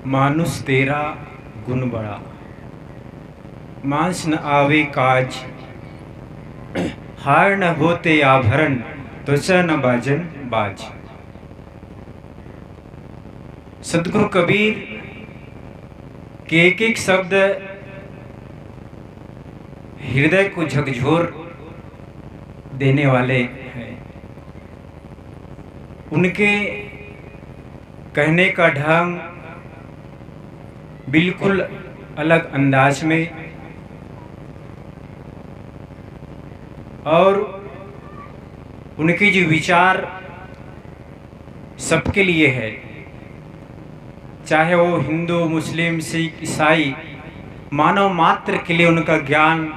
मानुष तेरा गुण बड़ा, मांस न आवे काज, हार न होते आभरण, त्वचा न बाजन बाज। सदगुरु कबीर के एक शब्द हृदय को झकझोर देने वाले हैं। उनके कहने का ढंग बिल्कुल अलग अंदाज में और उनके जो विचार सबके लिए है, चाहे वो हिंदू, मुस्लिम, सिख, ईसाई, मानव मात्र के लिए उनका ज्ञान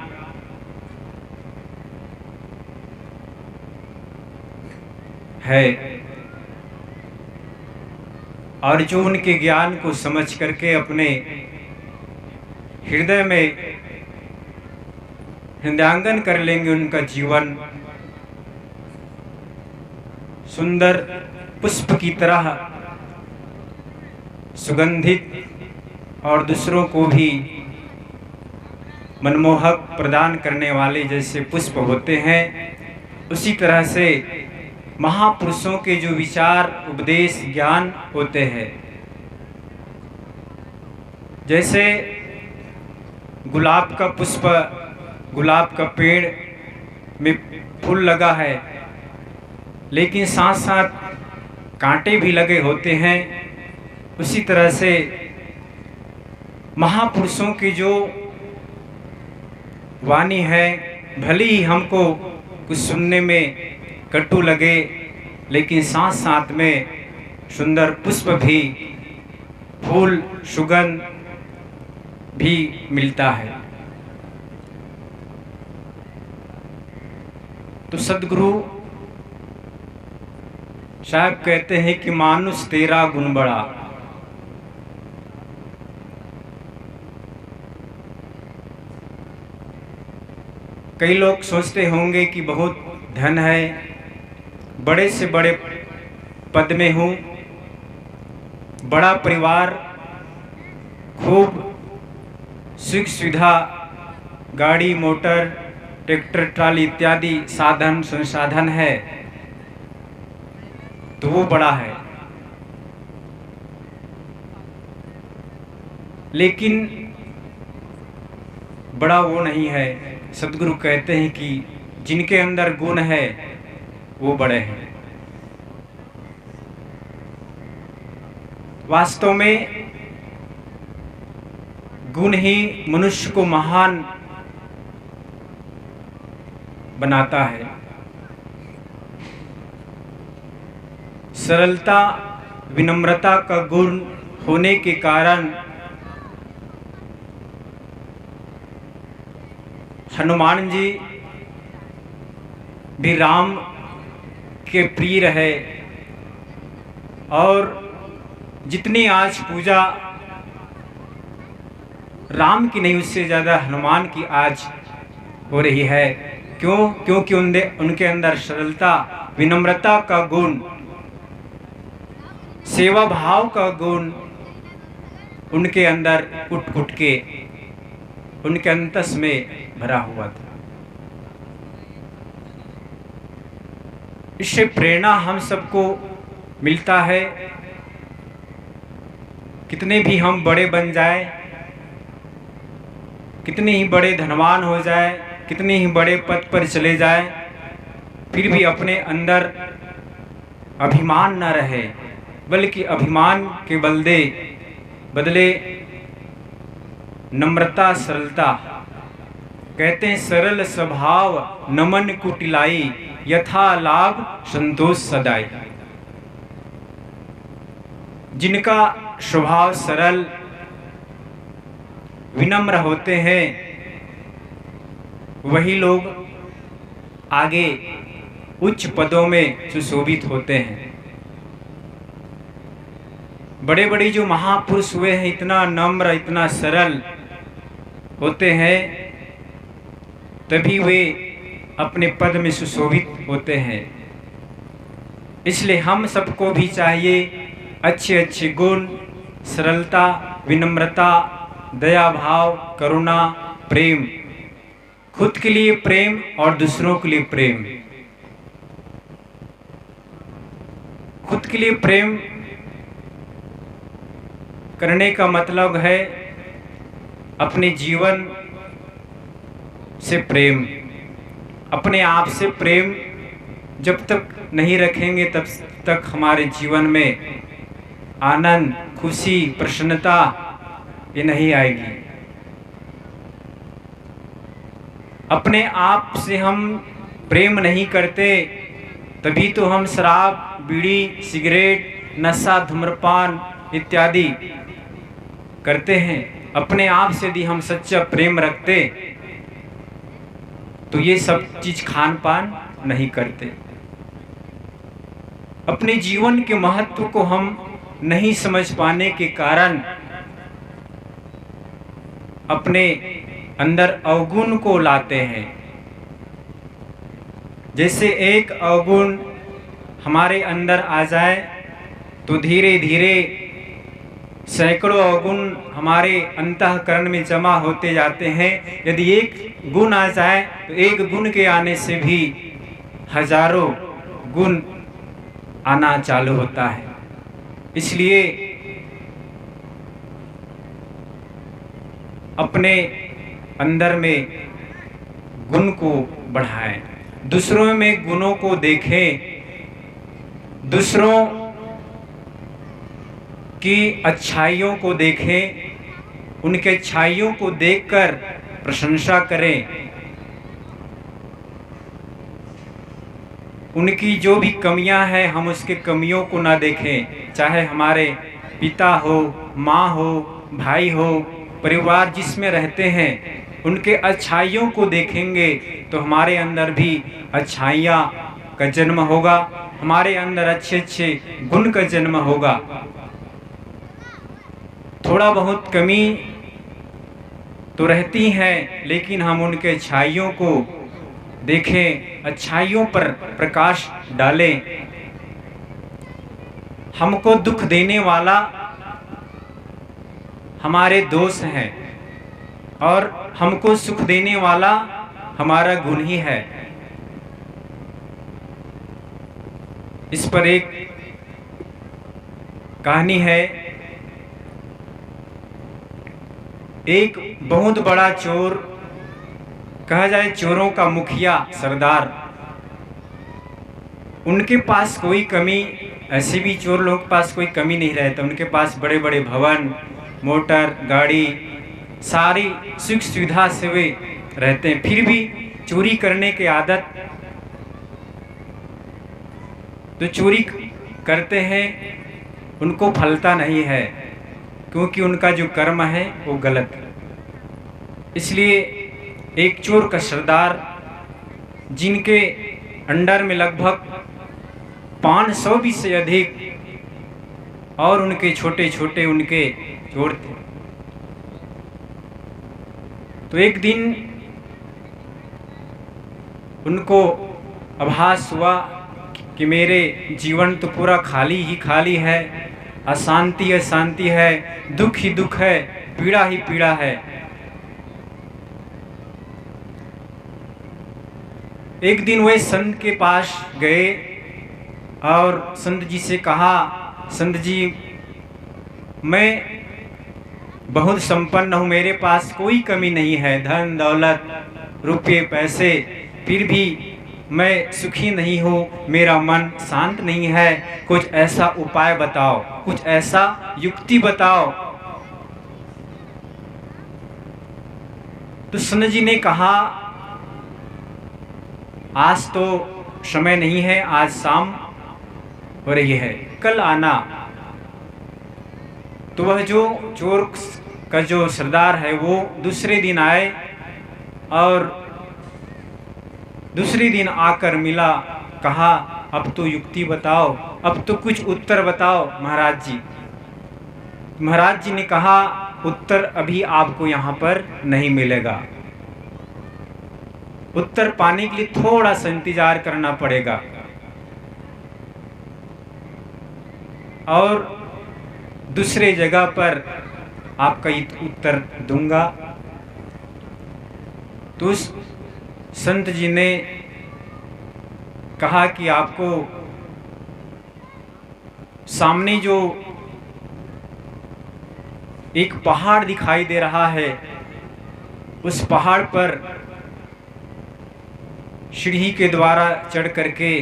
है। और जो उनके ज्ञान को समझ करके अपने हृदय में हृदयांगन कर लेंगे, उनका जीवन सुंदर पुष्प की तरह सुगंधित और दूसरों को भी मनमोहक प्रदान करने वाले जैसे पुष्प होते हैं, उसी तरह से महापुरुषों के जो विचार, उपदेश, ज्ञान होते हैं। जैसे गुलाब का पुष्प, गुलाब का पेड़ में फूल लगा है, लेकिन साथ साथ कांटे भी लगे होते हैं, उसी तरह से महापुरुषों की जो वाणी है, भले ही हमको कुछ सुनने में कटु लगे, लेकिन साथ साथ में सुंदर पुष्प भी, फूल, सुगंध भी मिलता है। तो सदगुरु साहब कहते हैं कि मानुष तेरा गुण बड़ा। कई लोग सोचते होंगे कि बहुत धन है, बड़े से बड़े पद में हूँ, बड़ा परिवार, खूब सुख सुविधा, गाड़ी मोटर, ट्रैक्टर ट्राली इत्यादि साधन संसाधन है, तो वो बड़ा है। लेकिन बड़ा वो नहीं है। सदगुरु कहते हैं कि जिनके अंदर गुण है वो बड़े हैं। वास्तव में गुण ही मनुष्य को महान बनाता है। सरलता, विनम्रता का गुण होने के कारण हनुमान जी भी राम के प्रिय रहे, और जितनी आज पूजा राम की नहीं, उससे ज़्यादा हनुमान की आज हो रही है। क्यों? क्योंकि उनके अंदर सरलता, विनम्रता का गुण, सेवा भाव का गुण उनके अंदर कुट कुट के उनके अंतस में भरा हुआ था। इससे प्रेरणा हम सबको मिलता है। कितने भी हम बड़े बन जाए, कितने ही बड़े धनवान हो जाए, कितने ही बड़े पद पर चले जाए, फिर भी अपने अंदर अभिमान न रहे, बल्कि अभिमान के बदले नम्रता, सरलता। कहते हैं सरल स्वभाव नमन कुटिलाई, यथा लाभ संतोष सदाई। जिनका स्वभाव सरल, विनम्र होते हैं, वही लोग आगे उच्च पदों में सुशोभित होते हैं। बड़े बड़े जो महापुरुष हुए हैं, इतना नम्र, इतना सरल होते हैं, तभी वे अपने पद में सुशोभित होते हैं। इसलिए हम सबको भी चाहिए अच्छे अच्छे गुण, सरलता, विनम्रता, दया भाव, करुणा, प्रेम, खुद के लिए प्रेम और दूसरों के लिए प्रेम। खुद के लिए प्रेम करने का मतलब है अपने जीवन से प्रेम, अपने आप से प्रेम जब तक नहीं रखेंगे तब तक हमारे जीवन में आनंद, खुशी, प्रसन्नता ये नहीं आएगी। अपने आप से हम प्रेम नहीं करते तभी तो हम शराब, बीड़ी, सिगरेट, नशा, धूम्रपान इत्यादि करते हैं। अपने आप से यदि हम सच्चा प्रेम रखते तो ये सब चीज खान पान नहीं करते। अपने जीवन के महत्व को हम नहीं समझ पाने के कारण अपने अंदर अवगुण को लाते हैं। जैसे एक अवगुण हमारे अंदर आ जाए तो धीरे धीरे सैकड़ों अवगुण हमारे अंतःकरण में जमा होते जाते हैं। यदि एक गुण आ जाए तो एक गुण के आने से भी हजारों गुण आना चालू होता है। इसलिए अपने अंदर में गुण को बढ़ाएं, दूसरों में गुणों को देखें, दूसरों की अच्छाइयों को देखें, उनके अच्छाइयों को देखकर प्रशंसा करें, उनकी जो भी कमियां हैं हम उसके कमियों को ना देखें। चाहे हमारे पिता हो, माँ हो, भाई हो, परिवार जिसमें रहते हैं उनके अच्छाइयों को देखेंगे तो हमारे अंदर भी अच्छाइयाँ का जन्म होगा, हमारे अंदर अच्छे अच्छे गुण का जन्म होगा। थोड़ा बहुत कमी तो रहती है लेकिन हम उनके अच्छाइयों को देखें, अच्छाइयों पर प्रकाश डालें। हमको दुख देने वाला हमारे दोस्त हैं और हमको सुख देने वाला हमारा गुण ही है। इस पर एक कहानी है। एक बहुत बड़ा चोर, कहा जाए चोरों का मुखिया, सरदार, उनके पास कोई कमी, ऐसे भी चोर लोगों के पास कोई कमी नहीं रहता। उनके पास बड़े बड़े भवन, मोटर, गाड़ी, सारी सुख सुविधा से वे रहते हैं, फिर भी चोरी करने की आदत, तो चोरी करते हैं, उनको फलता नहीं है क्योंकि उनका जो कर्म है वो गलत है। इसलिए एक चोर का सरदार, जिनके अंडर में लगभग 500 भी से अधिक और उनके छोटे छोटे उनके चोर थे, तो एक दिन उनको आभास हुआ कि मेरे जीवन तो पूरा खाली ही खाली है, अशांति अशांति है, दुख ही दुख है, पीड़ा ही पीड़ा है। एक दिन वे संत के पास गए और संत जी से कहा, संत जी मैं बहुत संपन्न हूँ, मेरे पास कोई कमी नहीं है, धन दौलत रुपये पैसे, फिर भी मैं सुखी नहीं हूँ, मेरा मन शांत नहीं है, कुछ ऐसा उपाय बताओ, कुछ ऐसा युक्ति बताओ। तो संत जी ने कहा आज तो समय नहीं है, आज शाम हो रही है, कल आना। तो वह जो चोर का जो सरदार है वो दूसरे दिन आए और दूसरे दिन आकर मिला, कहा अब तो युक्ति बताओ, अब तो कुछ उत्तर बताओ महाराज जी। महाराज जी ने कहा उत्तर अभी आपको यहाँ पर नहीं मिलेगा, उत्तर पाने के लिए थोड़ा सा इंतजार करना पड़ेगा। और दूसरे जगह पर आपका उत्तर दूंगा। तो उस संत जी ने कहा कि आपको सामने जो एक पहाड़ दिखाई दे रहा है, उस पहाड़ पर सीढ़ी के द्वारा चढ़ करके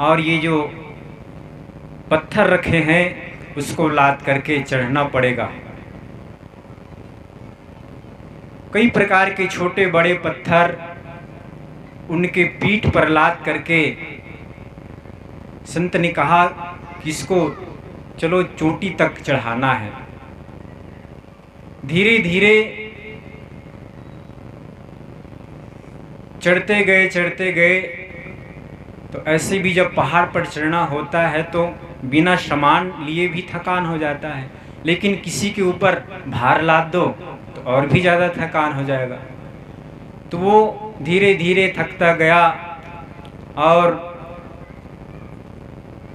और ये जो पत्थर रखे हैं उसको लाद करके चढ़ना पड़ेगा। कई प्रकार के छोटे बड़े पत्थर उनके पीठ पर लाद करके संत ने कहा कि इसको चलो चोटी तक चढ़ाना है। धीरे धीरे चढ़ते गए तो ऐसे भी जब पहाड़ पर चढ़ना होता है तो बिना सामान लिए भी थकान हो जाता है, लेकिन किसी के ऊपर भार लाद दो तो और भी ज़्यादा थकान हो जाएगा। तो वो धीरे धीरे थकता गया और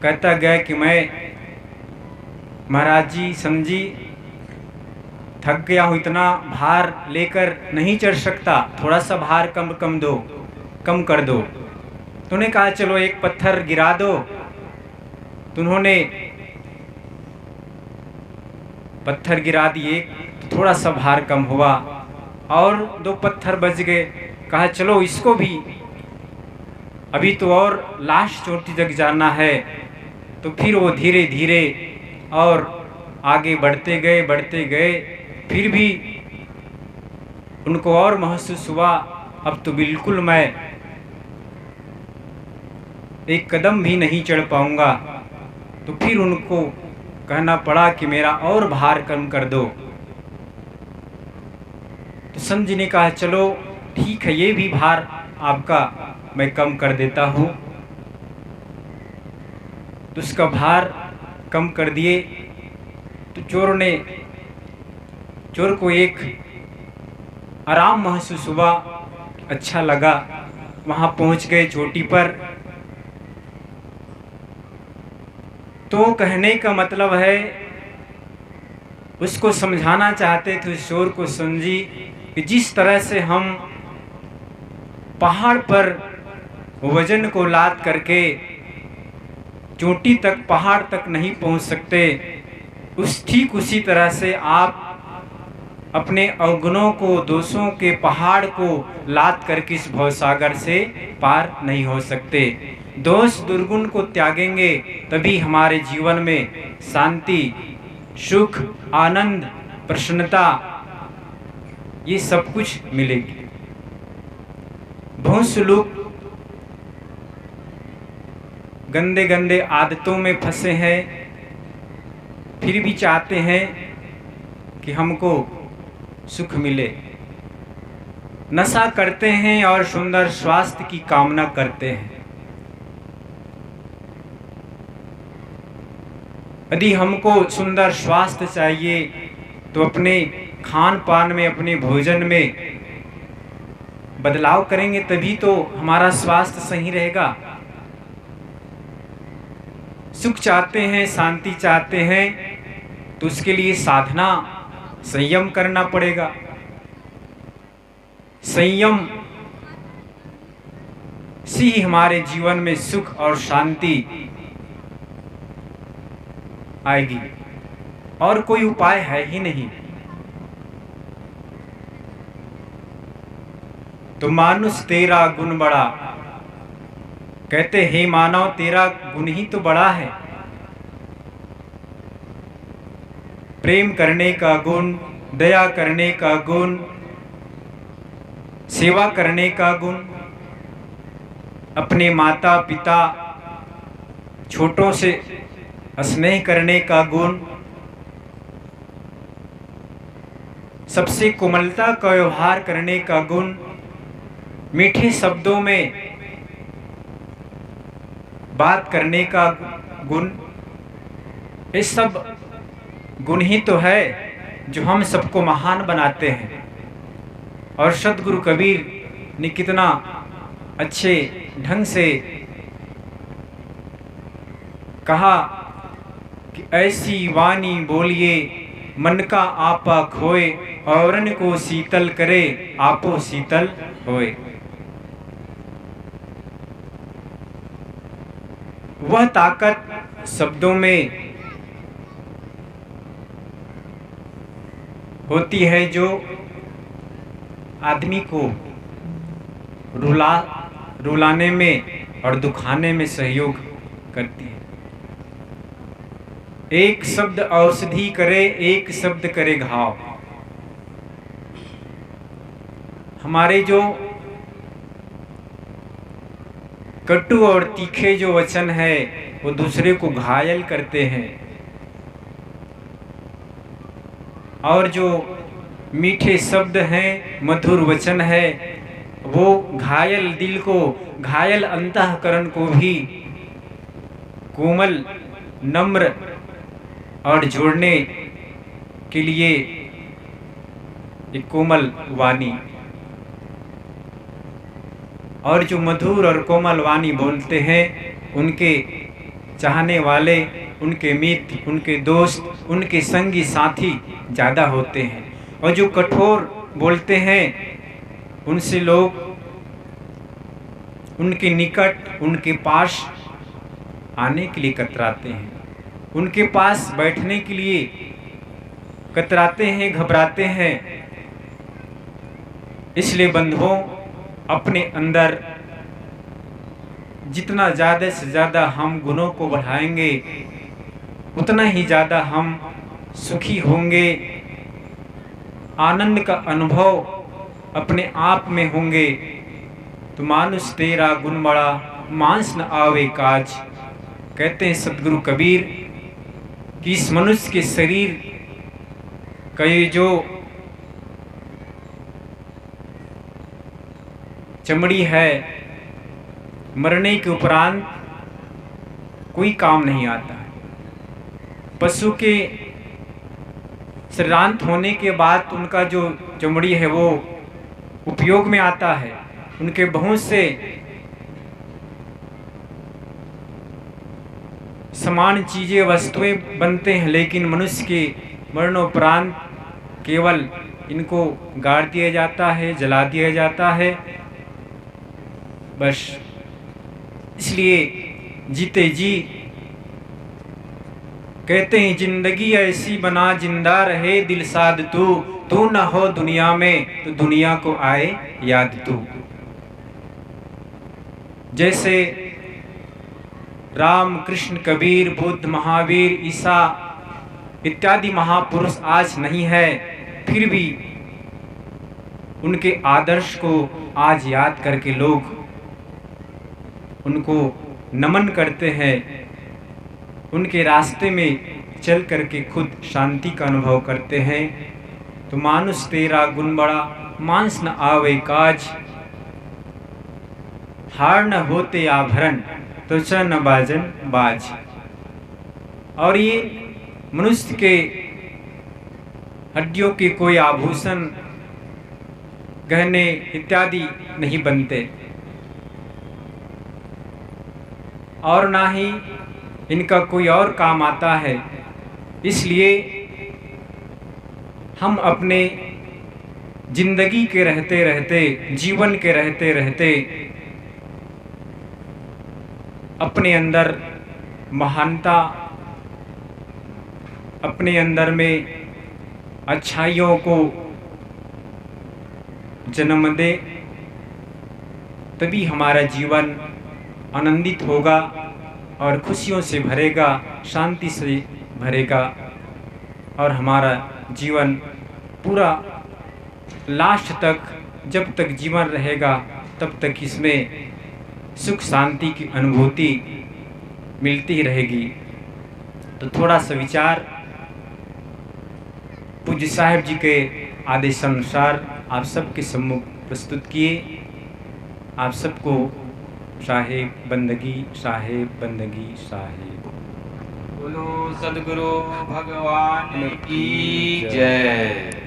कहता गया कि मैं महाराज जी समझी थक गया हूँ, इतना भार लेकर नहीं चढ़ सकता, थोड़ा सा भार कम कर दो। तो उन्होंने कहा चलो एक पत्थर गिरा दो। तो उन्होंने पत्थर गिरा दिए तो थोड़ा सा भार कम हुआ और 2 पत्थर बच गए। कहा चलो इसको भी, अभी तो और लास्ट चोटी तक जाना है। तो फिर वो धीरे धीरे और आगे बढ़ते गए। फिर भी उनको और महसूस हुआ अब तो बिल्कुल मैं एक कदम भी नहीं चढ़ पाऊंगा। तो फिर उनको कहना पड़ा कि मेरा और भार कम कर दो। तो संत जी ने कहा चलो ठीक है, ये भी भार आपका मैं कम कर देता हूँ। तो उसका भार कम कर दिए। तो चोर को एक आराम महसूस हुआ, अच्छा लगा। वहाँ पहुँच गए चोटी पर। तो कहने का मतलब है उसको समझाना चाहते थे उस चोर को समझी कि जिस तरह से हम पहाड़ पर वजन को लाद करके चोटी तक पहाड़ तक नहीं पहुंच सकते, ठीक उसी तरह से आप अपने अवगुणों को, दोषों के पहाड़ को लाद करके इस भवसागर से पार नहीं हो सकते। दोष दुर्गुण को त्यागेंगे तभी हमारे जीवन में शांति, सुख, आनंद, प्रसन्नता ये सब कुछ मिलेगी। बहुत से लोग गंदे आदतों में फंसे हैं, फिर भी चाहते हैं कि हमको सुख मिले। नशा करते हैं और सुंदर स्वास्थ्य की कामना करते हैं। यदि हमको सुंदर स्वास्थ्य चाहिए तो अपने खान पान में, अपने भोजन में बदलाव करेंगे तभी तो हमारा स्वास्थ्य सही रहेगा। सुख चाहते हैं, शांति चाहते हैं तो उसके लिए साधना, संयम करना पड़ेगा। संयम से ही हमारे जीवन में सुख और शांति आएगी, और कोई उपाय है ही नहीं। तो मानुष तेरा गुण बड़ा, कहते हे मानव तेरा गुण ही तो बड़ा है। प्रेम करने का गुण, दया करने का गुण, सेवा करने का गुण, अपने माता पिता छोटों से स्नेह करने का गुण, सबसे कोमलता का व्यवहार करने का गुण, मीठे शब्दों में बात करने का गुण, ये सब गुण ही तो है जो हम सबको महान बनाते हैं। और सद्गुरु कबीर ने कितना अच्छे ढंग से कहा कि ऐसी वाणी बोलिए मन का आपा खोए, औरन को शीतल करे आपो शीतल होए। वह ताकत शब्दों में होती है जो आदमी को रुलाने में और दुखाने में सहयोग करती है। एक शब्द औषधि करे, एक शब्द करे घाव। हमारे जो कटु और तीखे जो वचन है वो दूसरे को घायल करते हैं, और जो मीठे शब्द हैं, मधुर वचन है, वो घायल दिल को, घायल अंतःकरण को भी कोमल, नम्र और जोड़ने के लिए एक कोमल वाणी। और जो मधुर और कोमल वाणी बोलते हैं उनके चाहने वाले, उनके मित्र, उनके दोस्त, उनके संगी साथी ज़्यादा होते हैं। और जो कठोर बोलते हैं उनसे लोग उनके निकट, उनके पास आने के लिए कतराते हैं, उनके पास बैठने के लिए कतराते हैं, घबराते हैं। इसलिए बंधुओं, अपने अंदर जितना ज़्यादा से ज़्यादा हम गुणों को बढ़ाएंगे उतना ही ज़्यादा हम सुखी होंगे, आनंद का अनुभव अपने आप में होंगे। तो मानुष तेरा गुण बड़ा, मांस न आवे काज। कहते हैं सदगुरु कबीर कि इस मनुष्य के शरीर का ये जो चमड़ी है, मरने के उपरांत कोई काम नहीं आता है। पशु के श्रांत होने के बाद उनका जो चमड़ी है वो उपयोग में आता है, उनके बहुत से समान चीजें, वस्तुएं बनते हैं, लेकिन मनुष्य के मरणोपरांत केवल इनको गाड़ दिया जाता है, जला दिया जाता है, बस। इसलिए जीते जी कहते हैं जिंदगी ऐसी बना जिंदा रहे दिल साध तू न हो दुनिया में तो दुनिया को आए याद तू। जैसे राम, कृष्ण, कबीर, बुद्ध, महावीर, ईसा इत्यादि महापुरुष आज नहीं है, फिर भी उनके आदर्श को आज याद करके लोग उनको नमन करते हैं, उनके रास्ते में चल करके खुद शांति का अनुभव करते हैं। तो मानुष तेरा गुण बड़ा, मांस न आवे काज। हार न होते आभरण तो च न बाजन बाज। और ये मनुष्य के हड्डियों के कोई आभूषण, गहने इत्यादि नहीं बनते, और ना ही इनका कोई और काम आता है। इसलिए हम अपने जिंदगी के रहते रहते, जीवन के रहते रहते अपने अंदर महानता, अपने अंदर में अच्छाइयों को जन्म दे, तभी हमारा जीवन आनंदित होगा और खुशियों से भरेगा, शांति से भरेगा, और हमारा जीवन पूरा लास्ट तक, जब तक जीवन रहेगा तब तक इसमें सुख शांति की अनुभूति मिलती रहेगी। तो थोड़ा सा विचार पूज्य साहिब जी के आदेशानुसार आप सबके सम्मुख प्रस्तुत किए। आप सबको साहेब बंदगी, साहेब बंदगी, साहेब। बोलो सदगुरु भगवान की जय।